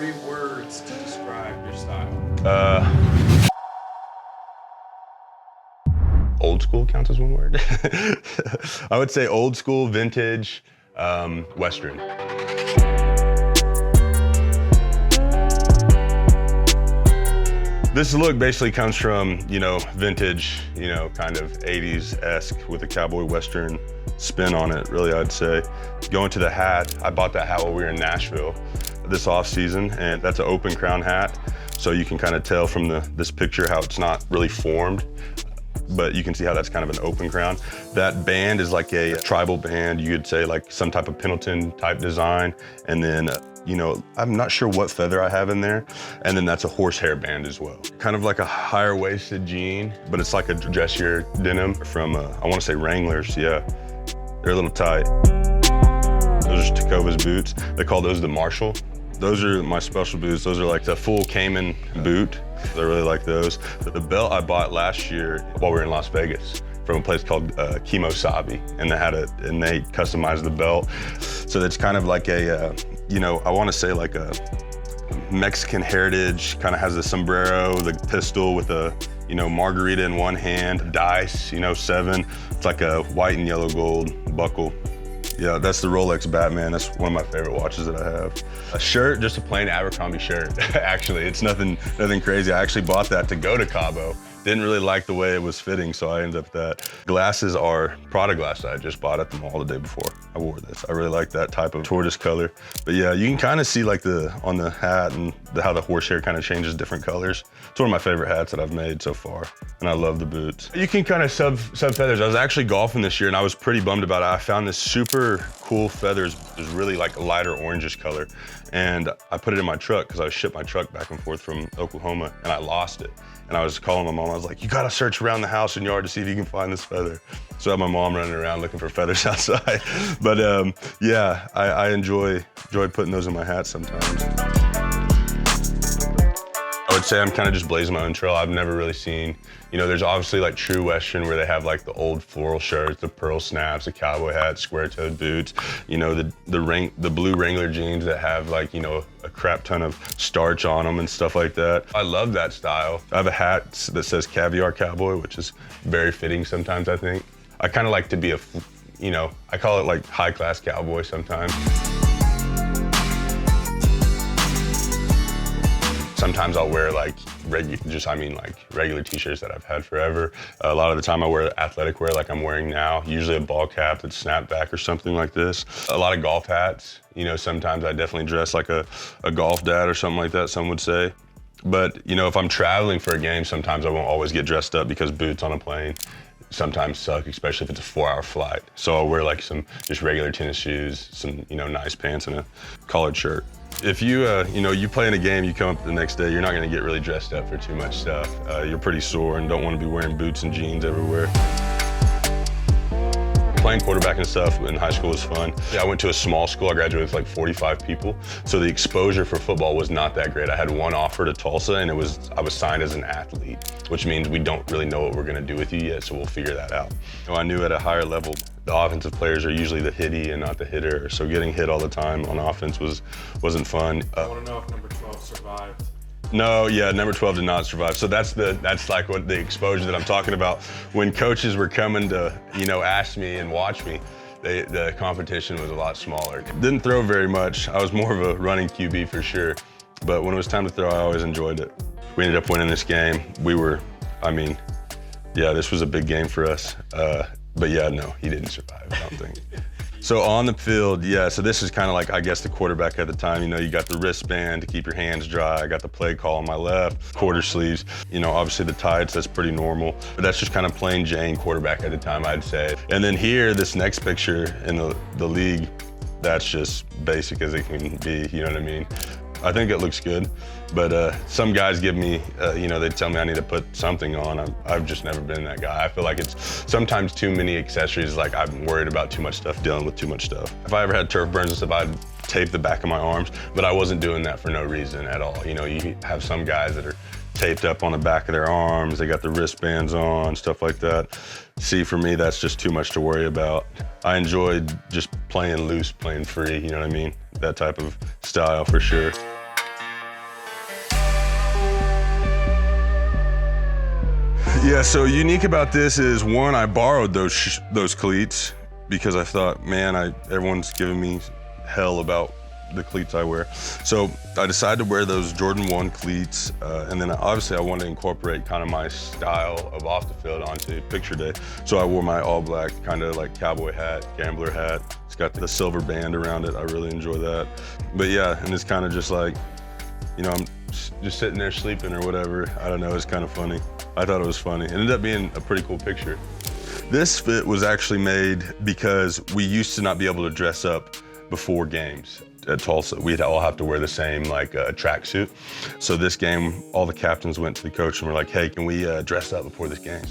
3 words to describe your style. Old school counts as one word. I would say old school, vintage, Western. This look basically comes from, vintage, kind of 80s-esque with a cowboy Western spin on it, really, I'd say. Going to the hat, I bought that hat while we were in Nashville this off season, and that's an open crown hat. So you can kind of tell from this picture how it's not really formed, but you can see how that's kind of an open crown. That band is like a tribal band. You could say like some type of Pendleton type design. And then, I'm not sure what feather I have in there. And then that's a horsehair band as well. Kind of like a higher waisted jean, but it's like a dressier denim from, I want to say Wranglers, yeah. They're a little tight. Those are Tecovas boots. They call those the Marshall. Those are my special boots. Those are like the full Cayman boot. I really like those. The belt I bought last year while we were in Las Vegas from a place called Kimosabi, and they customized the belt. So it's kind of like a, I want to say like a Mexican heritage. Kind of has the sombrero, the pistol with a, margarita in one hand, dice, 7. It's like a white and yellow gold buckle. Yeah, that's the Rolex Batman. That's one of my favorite watches that I have. A shirt, just a plain Abercrombie shirt. Actually, it's nothing crazy. I actually bought that to go to Cabo. Didn't really like the way it was fitting, so I ended up with that. Glasses are Prada glasses I just bought at the mall the day before. I wore this. I really like that type of tortoise color. But yeah, you can kind of see like on the hat and how the horsehair kind of changes different colors. It's one of my favorite hats that I've made so far, and I love the boots. You can kind of sub feathers. I was actually golfing this year, and I was pretty bummed about it. I found this super cool feathers. It was really like a lighter orangish color, and I put it in my truck because I shipped my truck back and forth from Oklahoma, and I lost it. And I was calling my mom. I was like, you gotta search around the house and yard to see if you can find this feather. So I had my mom running around looking for feathers outside. But yeah, I enjoy putting those in my hat sometimes. I would say I'm kind of just blazing my own trail. I've never really seen, there's obviously like true Western where they have like the old floral shirts, the pearl snaps, the cowboy hats, square-toed boots, the blue Wrangler jeans that have like, a crap ton of starch on them and stuff like that. I love that style. I have a hat that says Caviar Cowboy, which is very fitting sometimes, I think. I kind of like to be I call it like high-class cowboy sometimes. Sometimes I'll wear like regular t-shirts that I've had forever. A lot of the time I wear athletic wear like I'm wearing now, usually a ball cap that's snapped back or something like this. A lot of golf hats. Sometimes I definitely dress like a golf dad or something like that, some would say. But, if I'm traveling for a game, sometimes I won't always get dressed up because boots on a plane sometimes suck, especially if it's a 4-hour flight. So I'll wear like some just regular tennis shoes, some, nice pants and a collared shirt. If you, you play in a game, you come up the next day, you're not gonna get really dressed up for too much stuff. You're pretty sore and don't wanna be wearing boots and jeans everywhere. Playing quarterback and stuff in high school was fun. Yeah, I went to a small school. I graduated with like 45 people. So the exposure for football was not that great. I had one offer to Tulsa and I was signed as an athlete, which means we don't really know what we're gonna do with you yet, so we'll figure that out. I knew at a higher level, the offensive players are usually the hitty and not the hitter. So getting hit all the time on offense wasn't fun. I wanna know if number 12 survived. No, yeah, number 12 did not survive. So that's like what the exposure that I'm talking about. When coaches were coming to, ask me and watch me, the competition was a lot smaller. Didn't throw very much. I was more of a running QB for sure. But when it was time to throw, I always enjoyed it. We ended up winning this game. This was a big game for us. But yeah, no, he didn't survive, I don't think. So on the field, yeah, so this is kind of like, I guess, the quarterback at the time. You got the wristband to keep your hands dry. I got the play call on my left, quarter sleeves. Obviously the tights, that's pretty normal. But that's just kind of plain Jane quarterback at the time, I'd say. And then here, this next picture in the league, that's just basic as it can be, you know what I mean? I think it looks good, but some guys give me, they tell me I need to put something on. I've just never been that guy. I feel like it's sometimes too many accessories, like I'm worried about too much stuff, dealing with too much stuff. If I ever had turf burns and stuff, I'd tape the back of my arms, but I wasn't doing that for no reason at all. You have some guys that are taped up on the back of their arms, they got the wristbands on, stuff like that. See, for me, that's just too much to worry about. I enjoyed just playing loose, playing free, you know what I mean? That type of style for sure. Yeah, so unique about this is, one, I borrowed those cleats because I thought, man, everyone's giving me hell about the cleats I wear. So I decided to wear those Jordan 1 cleats, and then obviously I wanted to incorporate kind of my style of off the field onto picture day. So I wore my all black kind of like cowboy hat, gambler hat. It's got the silver band around it. I really enjoy that. But yeah, and it's kind of just like, you know, I'm just sitting there sleeping or whatever. I don't know, it's kind of funny. I thought it was funny. It ended up being a pretty cool picture. This fit was actually made because we used to not be able to dress up before games. At Tulsa, we'd all have to wear the same like tracksuit. So this game, all the captains went to the coach and were like, hey, can we dress up before this game?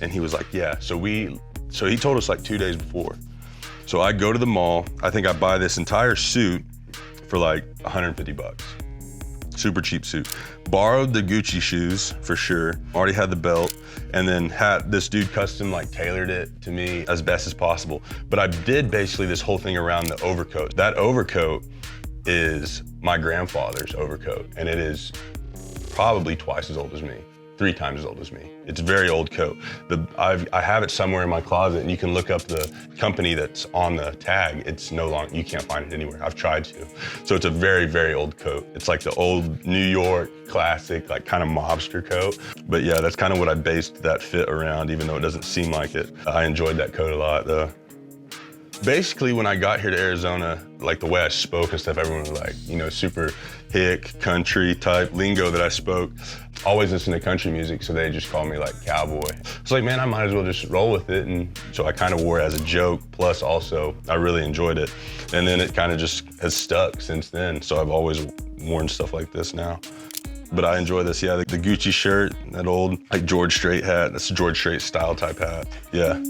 And he was like, yeah. So he told us like 2 days before. So I go to the mall, I think I buy this entire suit for like 150 bucks. Super cheap suit. Borrowed the Gucci shoes for sure. Already had the belt, and then had this dude custom like tailored it to me as best as possible. But I did basically this whole thing around the overcoat. That overcoat is my grandfather's overcoat, and it is probably twice as old as me, 3 times as old as me. It's a very old coat. I have it somewhere in my closet, and you can look up the company that's on the tag. It's no longer, you can't find it anywhere. I've tried to. So it's a very, very old coat. It's like the old New York classic, like kind of mobster coat. But yeah, that's kind of what I based that fit around, even though it doesn't seem like it. I enjoyed that coat a lot though. Basically, when I got here to Arizona, like the way I spoke and stuff, everyone was like, you know, super hick, country type lingo that I spoke. Always listen to country music, so they just call me like cowboy. It's like, man, I might as well just roll with it. And so I kind of wore it as a joke, plus also I really enjoyed it. And then it kind of just has stuck since then. So I've always worn stuff like this now. But I enjoy this, yeah, the Gucci shirt, that old like George Strait hat. That's a George Strait style type hat, yeah.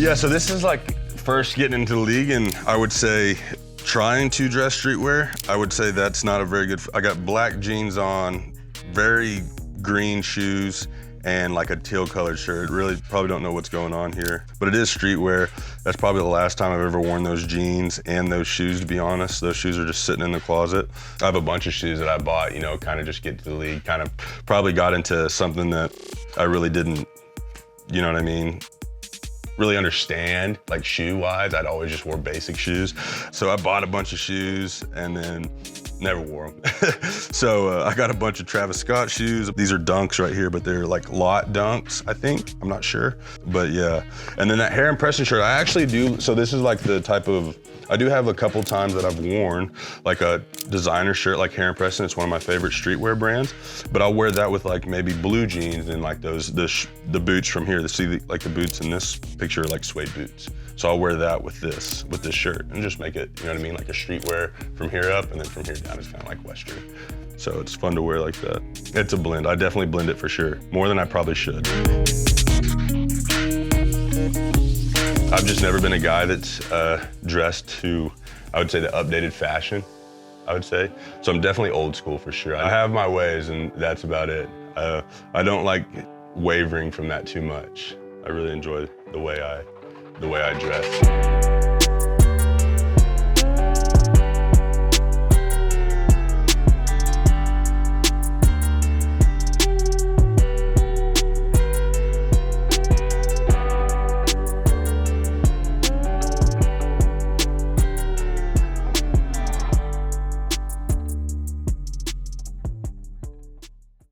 Yeah, so this is like first getting into the league, and I would say trying to dress streetwear, I would say that's not a very good, I got black jeans on, very green shoes, and like a teal colored shirt. Really probably don't know what's going on here, but it is streetwear. That's probably the last time I've ever worn those jeans and those shoes, to be honest. Those shoes are just sitting in the closet. I have a bunch of shoes that I bought, you know, kind of just get to the league, kind of probably got into something that I really didn't, you know what I mean, really understand, like shoe-wise. I'd always just wore basic shoes. So I bought a bunch of shoes and then never wore them. So I got a bunch of Travis Scott shoes. These are Dunks right here, but they're like lot Dunks, I think. I'm not sure, but yeah. And then that hair impression shirt, I actually do, so this is like the type of, I do have a couple times that I've worn like a designer shirt like Hair Impression. It's one of my favorite streetwear brands, but I'll wear that with like maybe blue jeans and like those, the boots from here. Like the boots in this picture are like suede boots. So I'll wear that with this shirt and just make it, you know what I mean? Like a streetwear from here up, and then from here down is kind of like Western. So it's fun to wear like that. It's a blend. I definitely blend it for sure. More than I probably should. I've just never been a guy that's dressed to, I would say, the updated fashion, I would say. So I'm definitely old school for sure. I have my ways, and that's about it. I don't like wavering from that too much. I really enjoy the way I dress.